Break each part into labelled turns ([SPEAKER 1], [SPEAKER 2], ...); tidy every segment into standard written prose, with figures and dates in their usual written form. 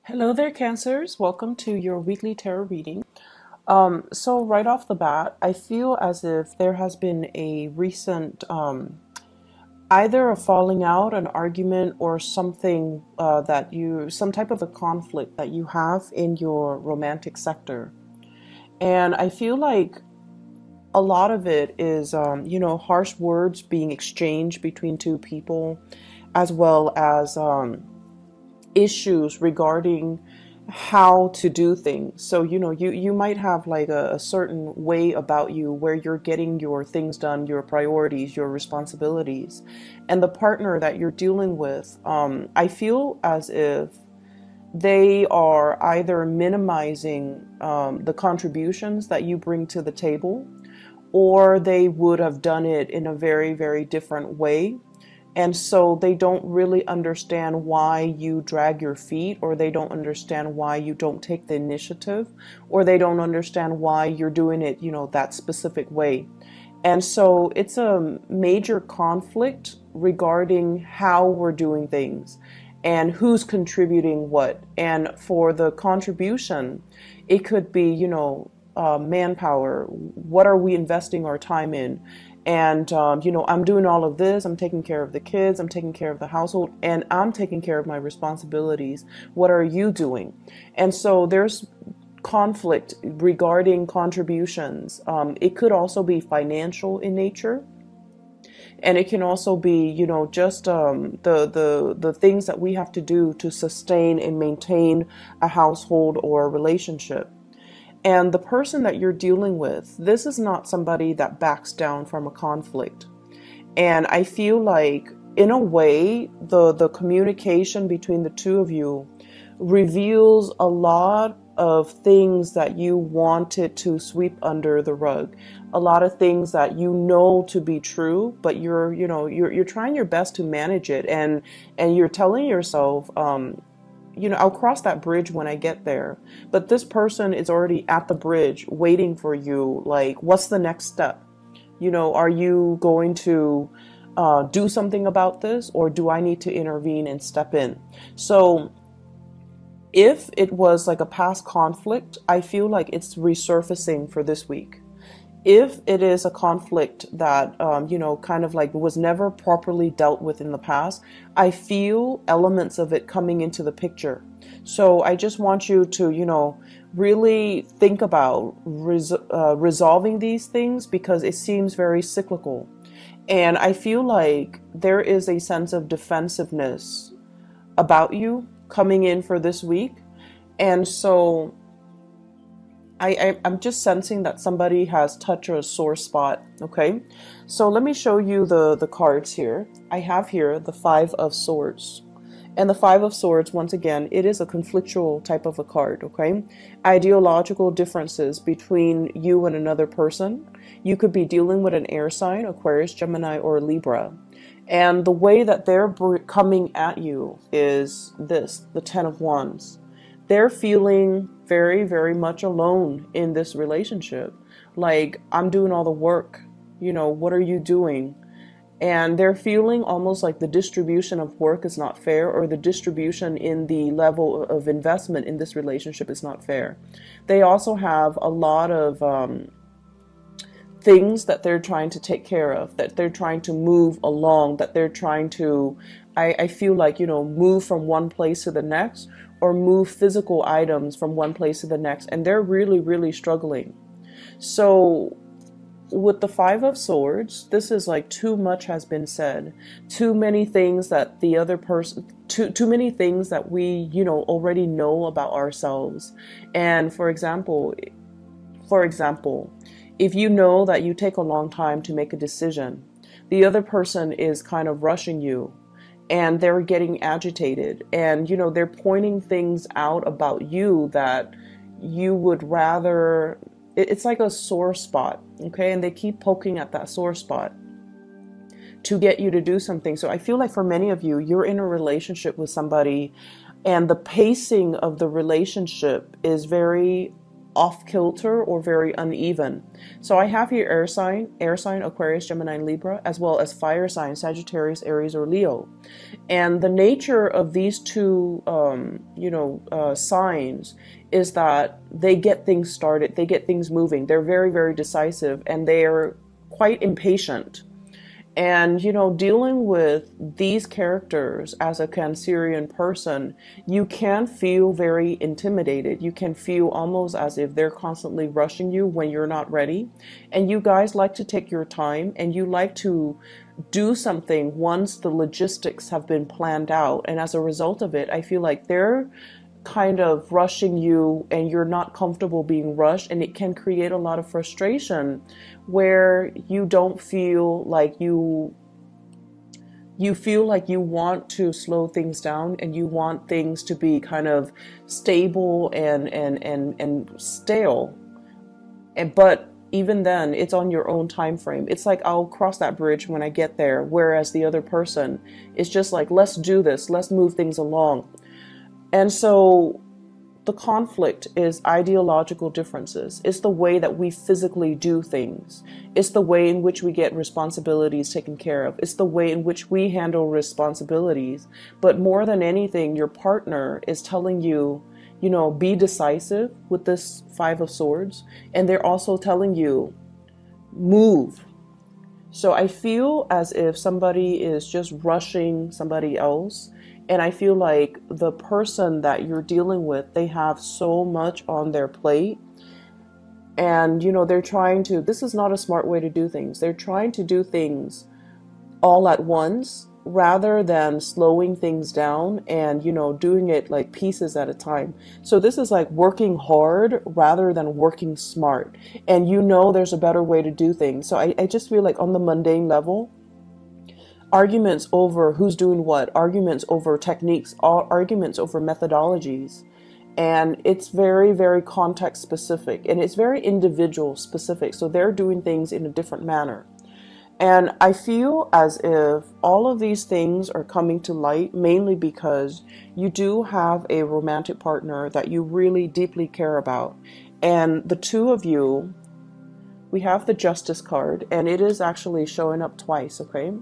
[SPEAKER 1] Hello there, Cancers. Welcome to your weekly tarot reading. So right off the bat, I feel as if there has been a recent either a falling out, an argument, or something some type of a conflict that you have in your romantic sector. And I feel like a lot of it is, harsh words being exchanged between two people, as well as issues regarding how to do things. So, you might have like a certain way about you where you're getting your things done, your priorities, your responsibilities. And the partner that you're dealing with, I feel as if they are either minimizing the contributions that you bring to the table, or they would have done it in a very, very different way. And so they don't really understand why you drag your feet, or they don't understand why you don't take the initiative, or they don't understand why you're doing it, that specific way. And so it's a major conflict regarding how we're doing things and who's contributing what. And for the contribution, it could be, manpower. What are we investing our time in? And, I'm doing all of this. I'm taking care of the kids. I'm taking care of the household, and I'm taking care of my responsibilities. What are you doing? And so there's conflict regarding contributions. It could also be financial in nature. And it can also be, just the things that we have to do to sustain and maintain a household or a relationship. And the person that you're dealing with, this is not somebody that backs down from a conflict. And I feel like, in a way, the communication between the two of you reveals a lot of things that you wanted to sweep under the rug. A lot of things that you know to be true, but you're trying your best to manage it, and you're telling yourself, I'll cross that bridge when I get there. But this person is already at the bridge waiting for you. Like, what's the next step? Are you going to do something about this, or do I need to intervene and step in? So if it was like a past conflict, I feel like it's resurfacing for this week. If it is a conflict that, kind of like was never properly dealt with in the past, I feel elements of it coming into the picture. So I just want you to, really think about resolving these things, because it seems very cyclical. And I feel like there is a sense of defensiveness about you coming in for this week. And so I'm just sensing that somebody has touched a sore spot. Okay, so let me show you the cards here. I have here the Five of Swords. And the Five of Swords, once again, it is a conflictual type of a card, okay? Ideological differences between you and another person. You could be dealing with an air sign, Aquarius, Gemini, or Libra. And the way that they're coming at you is this, the Ten of Wands. They're feeling very, very much alone in this relationship. Like, I'm doing all the work. What are you doing? And they're feeling almost like the distribution of work is not fair, or the distribution in the level of investment in this relationship is not fair. They also have a lot of things that they're trying to take care of, that they're trying to move along, that they're trying to, I feel like, move from one place to the next, or move physical items from one place to the next. And they're really, really struggling. So with the Five of Swords, this is like too much has been said. Too many things that the other person, too many things that we, already know about ourselves. And for example, if you know that you take a long time to make a decision, the other person is kind of rushing you, and they're getting agitated, and they're pointing things out about you that you would rather. It's like a sore spot, okay? And they keep poking at that sore spot to get you to do something. So I feel like for many of you, you're in a relationship with somebody, and the pacing of the relationship is very off kilter or very uneven. So I have here air sign, Aquarius, Gemini, and Libra, as well as fire sign, Sagittarius, Aries, or Leo. And the nature of these two, signs is that they get things started, they get things moving. They're very, very decisive, and they are quite impatient. And, dealing with these characters as a Cancerian person, you can feel very intimidated. You can feel almost as if they're constantly rushing you when you're not ready. And you guys like to take your time, and you like to do something once the logistics have been planned out. And as a result of it, I feel like they're kind of rushing you and you're not comfortable being rushed, and it can create a lot of frustration where you don't feel like you feel like you want to slow things down, and you want things to be kind of stable and stale. But even then, it's on your own time frame. It's like, I'll cross that bridge when I get there, whereas the other person is just like, let's do this, let's move things along. And so the conflict is ideological differences. It's the way that we physically do things. It's the way in which we get responsibilities taken care of. It's the way in which we handle responsibilities. But more than anything, your partner is telling you, be decisive with this Five of Swords. And they're also telling you, move. So I feel as if somebody is just rushing somebody else. And I feel like the person that you're dealing with, they have so much on their plate. And, they're trying to, this is not a smart way to do things. They're trying to do things all at once rather than slowing things down and, doing it like pieces at a time. So this is like working hard rather than working smart. And there's a better way to do things. So I just feel like on the mundane level, arguments over who's doing what, arguments over techniques, arguments over methodologies. And it's very, very context specific, and it's very individual specific. So they're doing things in a different manner. And I feel as if all of these things are coming to light mainly because you do have a romantic partner that you really deeply care about. And the two of you, we have the Justice card, and it is actually showing up twice, okay?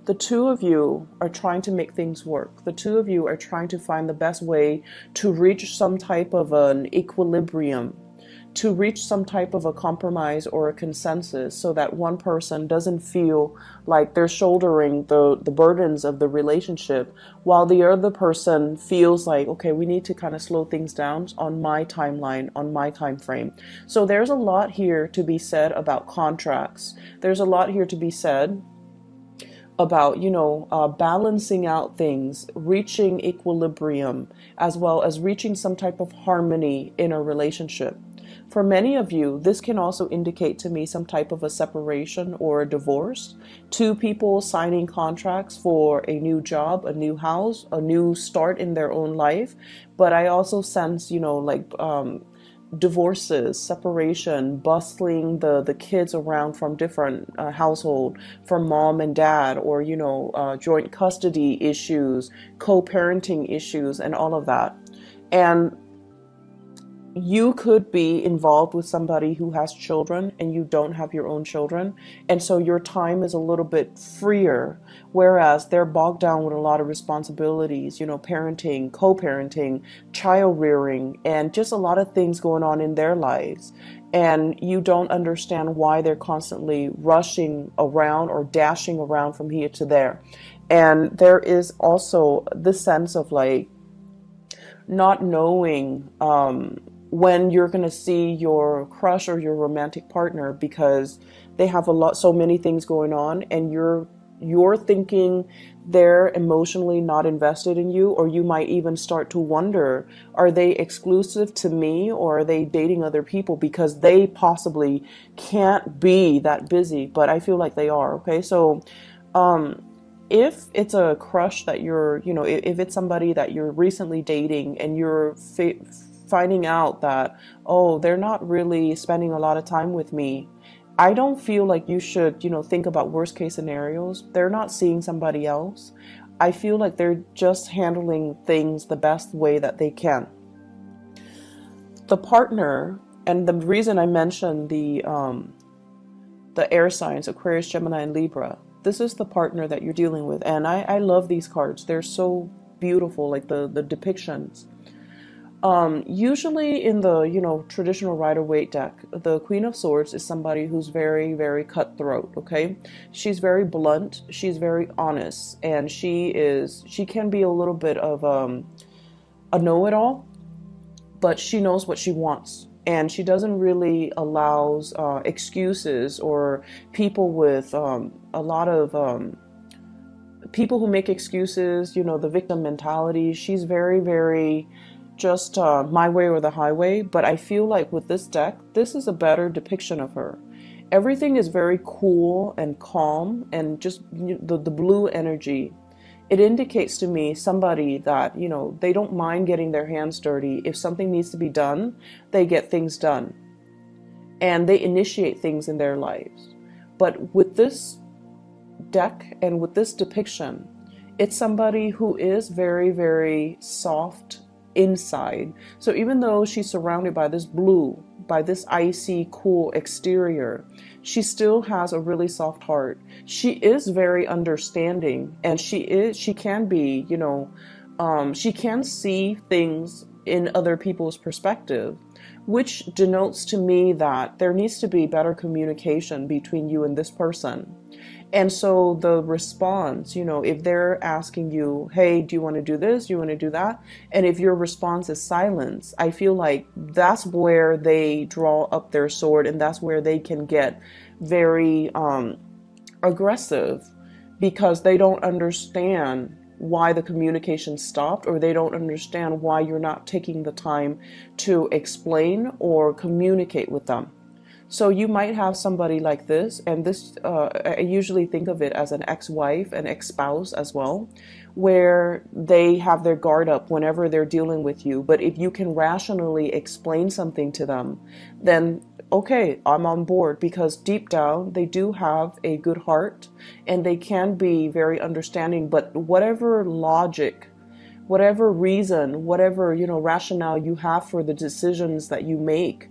[SPEAKER 1] The two of you are trying to make things work. The two of you are trying to find the best way to reach some type of an equilibrium, to reach some type of a compromise or a consensus, so that one person doesn't feel like they're shouldering the burdens of the relationship, while the other person feels like, okay, we need to kind of slow things down on my timeline, on my time frame. So there's a lot here to be said about contracts. There's a lot here to be said about, balancing out things, reaching equilibrium, as well as reaching some type of harmony in a relationship. For many of you, this can also indicate to me some type of a separation or a divorce. Two people signing contracts for a new job, a new house, a new start in their own life. But I also sense, divorces, separation, bustling the kids around from different household, from mom and dad, or joint custody issues, co-parenting issues, and all of that. And you could be involved with somebody who has children and you don't have your own children. And so your time is a little bit freer, whereas they're bogged down with a lot of responsibilities, parenting, co-parenting, child rearing, and just a lot of things going on in their lives. And you don't understand why they're constantly rushing around or dashing around from here to there. And there is also this sense of like not knowing, when you're going to see your crush or your romantic partner, because they have so many things going on, and you're thinking they're emotionally not invested in you, or you might even start to wonder, are they exclusive to me, or are they dating other people, because they possibly can't be that busy, but I feel like they are. Okay, so if it's a crush that you're, if it's somebody that you're recently dating and you're finding out that, oh, they're not really spending a lot of time with me, I don't feel like you should, think about worst case scenarios. They're not seeing somebody else. I feel like they're just handling things the best way that they can. The partner And the reason I mentioned the air signs, Aquarius, Gemini, and Libra, this is the partner that you're dealing with. And I love these cards. They're so beautiful, like the depictions. Usually in the, traditional Rider-Waite deck, the Queen of Swords is somebody who's very, very cutthroat, okay? She's very blunt, she's very honest, and she can be a little bit of a know-it-all, but she knows what she wants. And she doesn't really allow excuses or people with a lot of people who make excuses, the victim mentality. She's very, very just my way or the highway. But I feel like with this deck, this is a better depiction of her. Everything is very cool and calm, and just the blue energy. It indicates to me somebody that, they don't mind getting their hands dirty. If something needs to be done, they get things done. And they initiate things in their lives. But with this deck and with this depiction, it's somebody who is very, very soft inside. So even though she's surrounded by this blue, by this icy, cool exterior, she still has a really soft heart. She is very understanding, and she can be, she can see things in other people's perspective, which denotes to me that there needs to be better communication between you and this person. And so the response, if they're asking you, hey, do you want to do this? Do you want to do that? And if your response is silence, I feel like that's where they draw up their sword, and that's where they can get very aggressive, because they don't understand why the communication stopped, or they don't understand why you're not taking the time to explain or communicate with them. So you might have somebody like this, and this, I usually think of it as an ex-wife, an ex-spouse as well, where they have their guard up whenever they're dealing with you. But if you can rationally explain something to them, then okay, I'm on board, because deep down they do have a good heart and they can be very understanding. But whatever logic, whatever reason, whatever, rationale you have for the decisions that you make,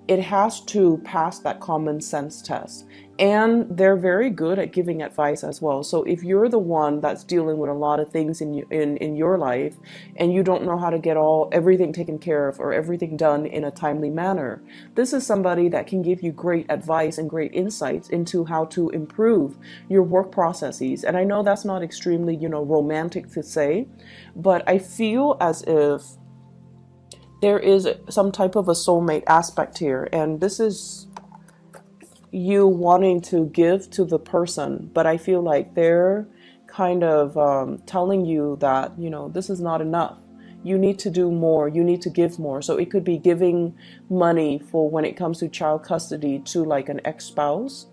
[SPEAKER 1] it has to pass that common sense test. And they're very good at giving advice as well. So if you're the one that's dealing with a lot of things in your life, and you don't know how to get everything taken care of or everything done in a timely manner, this is somebody that can give you great advice and great insights into how to improve your work processes. And I know that's not extremely, romantic to say, but I feel as if there is some type of a soulmate aspect here, and this is you wanting to give to the person, but I feel like they're kind of telling you that, this is not enough. You need to do more. You need to give more. So it could be giving money for when it comes to child custody to like an ex-spouse.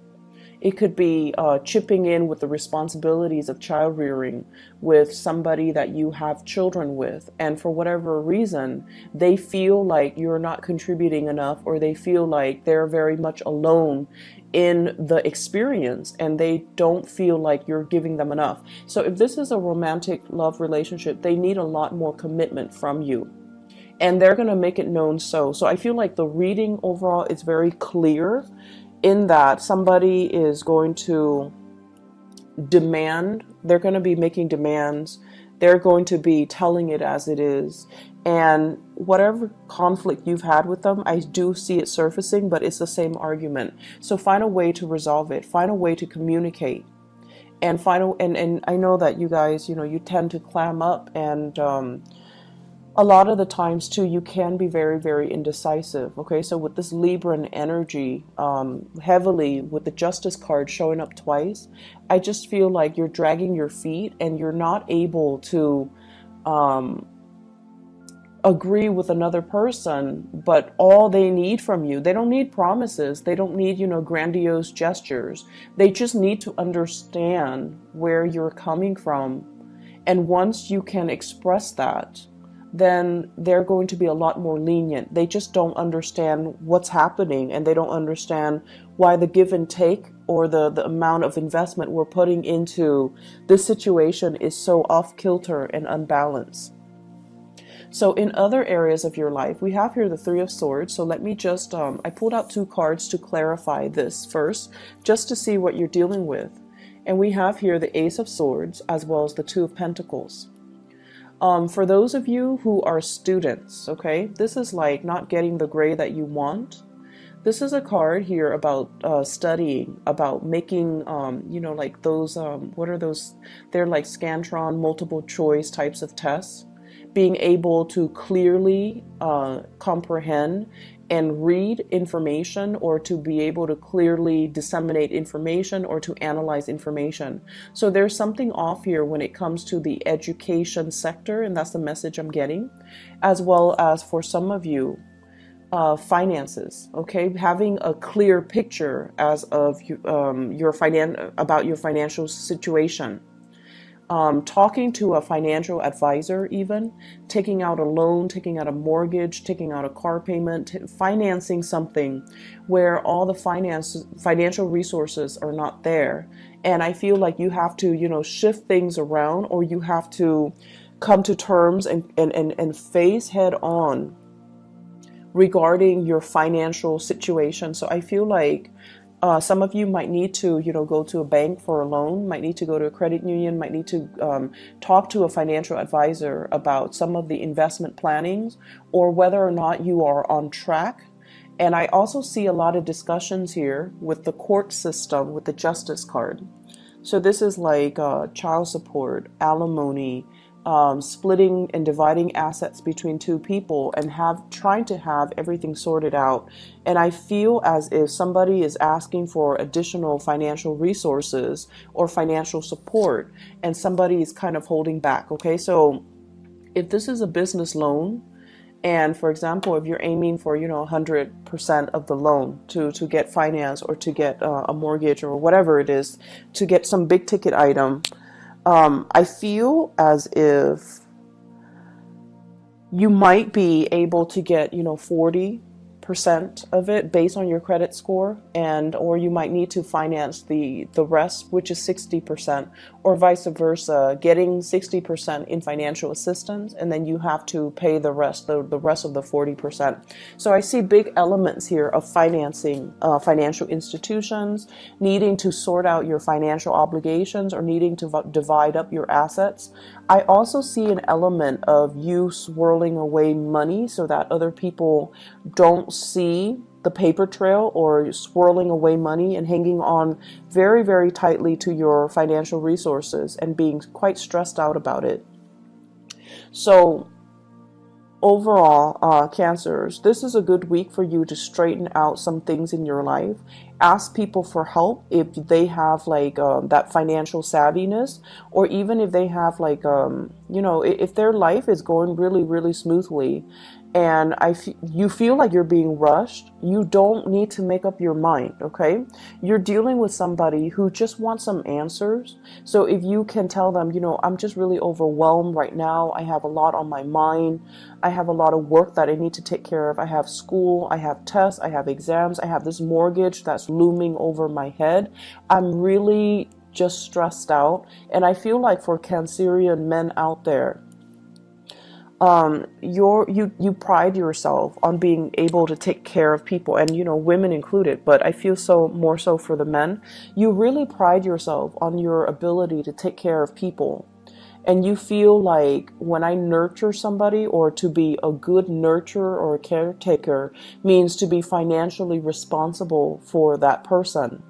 [SPEAKER 1] It could be chipping in with the responsibilities of child rearing with somebody that you have children with. And for whatever reason, they feel like you're not contributing enough, or they feel like they're very much alone in the experience and they don't feel like you're giving them enough. So if this is a romantic love relationship, they need a lot more commitment from you. And they're going to make it known so. So I feel like the reading overall is very clear, in that somebody is going to demand, they're going to be making demands, they're going to be telling it as it is, and whatever conflict you've had with them, I do see it surfacing, but it's the same argument. So find a way to resolve it, find a way to communicate, and and I know that you guys, you tend to clam up, and a lot of the times too, you can be very, very indecisive. Okay, so with this Libran energy, heavily with the Justice card showing up twice, I just feel like you're dragging your feet and you're not able to agree with another person. But all they need from you, they don't need promises, they don't need, grandiose gestures. They just need to understand where you're coming from. And once you can express that, then they're going to be a lot more lenient. They just don't understand what's happening, and they don't understand why the give and take, or the amount of investment we're putting into this situation, is so off kilter and unbalanced. So in other areas of your life, we have here the Three of Swords. So let me just, I pulled out two cards to clarify this first, just to see what you're dealing with. And we have here the Ace of Swords as well as the Two of Pentacles. For those of you who are students, okay, this is like not getting the grade that you want. This is a card here about studying, about making, you know, like those, what are those? They're like Scantron multiple choice types of tests. Being able to clearly comprehend and read information, or to be able to clearly disseminate information, or to analyze information. So there's something off here when it comes to the education sector, and that's the message I'm getting, as well as for some of you, finances. Okay, having a clear picture as of about your financial situation. Talking to a financial advisor, even taking out a loan, taking out a mortgage, taking out a car payment, financing something where all the financial resources are not there. And I feel like you have to, you know, shift things around, or you have to come to terms and face head on regarding your financial situation. So I feel like some of you might need to, you know, go to a bank for a loan, might need to go to a credit union, might need to talk to a financial advisor about some of the investment plannings, or whether or not you are on track. And I also see a lot of discussions here with the court system, with the Justice card. So this is like child support, alimony, splitting and dividing assets between two people, and trying to have everything sorted out. And I feel as if somebody is asking for additional financial resources or financial support, and somebody is kind of holding back. Okay, so if this is a business loan, and for example, if you're aiming for, you know, 100% of the loan to get finance, or to get a mortgage, or whatever it is, to get some big ticket item, I feel as if you might be able to get, you know, 40% of it based on your credit score, or you might need to finance the rest, which is 60%, or vice versa, getting 60% in financial assistance, and then you have to pay the rest of the 40%. So I see big elements here of financing financial institutions, needing to sort out your financial obligations, or needing to divide up your assets. I also see an element of you swirling away money so that other people don't see the paper trail, or swirling away money and hanging on very, very tightly to your financial resources and being quite stressed out about it. So overall, Cancers, this is a good week for you to straighten out some things in your life. Ask people for help if they have like that financial savviness, or even if they have like, you know, if their life is going really, really smoothly, and you feel like you're being rushed, you don't need to make up your mind, okay? You're dealing with somebody who just wants some answers. So if you can tell them, you know, I'm just really overwhelmed right now. I have a lot on my mind. I have a lot of work that I need to take care of. I have school, I have tests, I have exams, I have this mortgage that's looming over my head. I'm really just stressed out. And I feel like for Cancerian men out there, you pride yourself on being able to take care of people, and you know, women included, but I feel so more so for the men. You really pride yourself on your ability to take care of people, and you feel like when I nurture somebody, or to be a good nurturer or a caretaker means to be financially responsible for that person.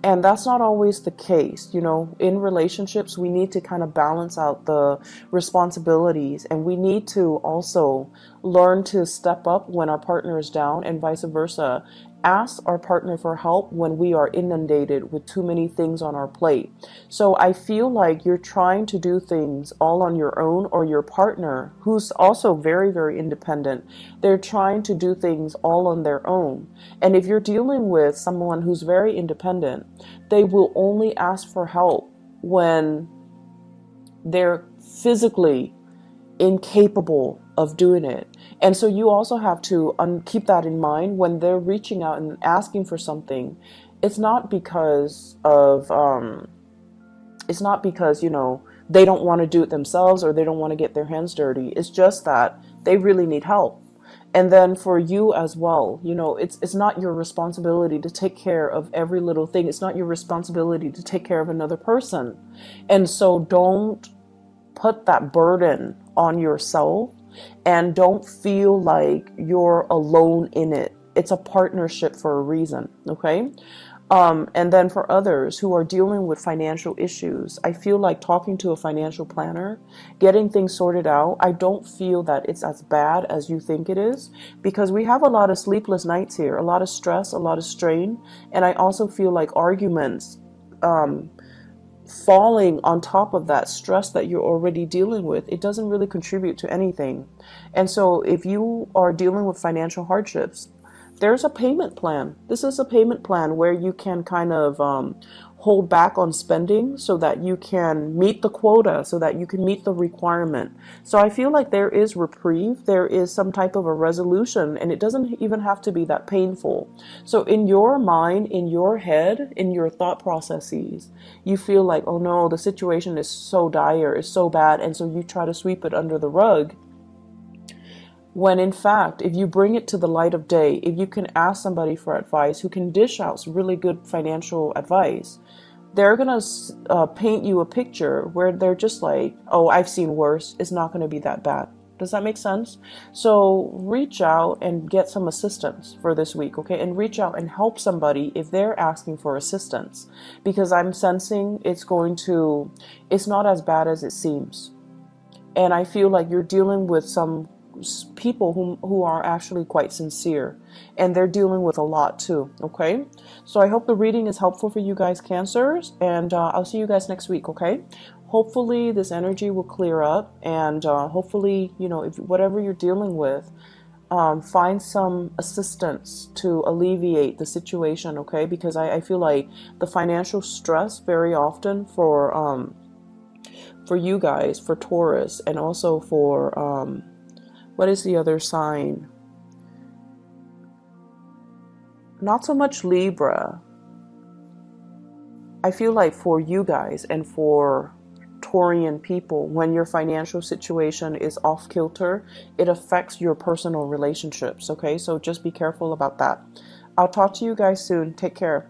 [SPEAKER 1] And that's not always the case. You know, in relationships, we need to kind of balance out the responsibilities, and we need to also learn to step up when our partner is down, and vice versa. Ask our partner for help when we are inundated with too many things on our plate. So I feel like you're trying to do things all on your own, or your partner, who's also very, very independent, they're trying to do things all on their own. And if you're dealing with someone who's very independent, they will only ask for help when they're physically incapable of doing it. And so you also have to keep that in mind when they're reaching out and asking for something. It's not because of, you know, they don't want to do it themselves, or they don't want to get their hands dirty. It's just that they really need help. And then for you as well, you know, it's not your responsibility to take care of every little thing. It's not your responsibility to take care of another person. And so don't put that burden on yourself, and don't feel like you're alone in it. It's a partnership for a reason, okay? And then for others who are dealing with financial issues, I feel like talking to a financial planner, getting things sorted out, I don't feel that it's as bad as you think it is, because we have a lot of sleepless nights here, a lot of stress, a lot of strain. And I also feel like arguments, falling on top of that stress that you're already dealing with, it doesn't really contribute to anything. And so if you are dealing with financial hardships, there's a payment plan. This is a payment plan where you can kind of hold back on spending so that you can meet the quota, so that you can meet the requirement. So I feel like there is reprieve, there is some type of a resolution, and it doesn't even have to be that painful. So in your mind, in your head, in your thought processes, you feel like, oh no, the situation is so dire, it's so bad, and so you try to sweep it under the rug. When in fact, if you bring it to the light of day, if you can ask somebody for advice who can dish out really good financial advice, they're going to paint you a picture where they're just like, oh, I've seen worse. It's not going to be that bad. Does that make sense? So reach out and get some assistance for this week, okay? And reach out and help somebody if they're asking for assistance, because I'm sensing it's not as bad as it seems. And I feel like you're dealing with some people who are actually quite sincere, and they're dealing with a lot too, okay? So I hope the reading is helpful for you guys, Cancers, and I'll see you guys next week, okay? Hopefully this energy will clear up, and hopefully, you know, if whatever you're dealing with, find some assistance to alleviate the situation, okay? Because I feel like the financial stress very often for you guys, for Taurus, and also for what is the other sign? Not so much Libra. I feel like for you guys and for Taurian people, when your financial situation is off kilter, it affects your personal relationships, okay? So just be careful about that. I'll talk to you guys soon. Take care.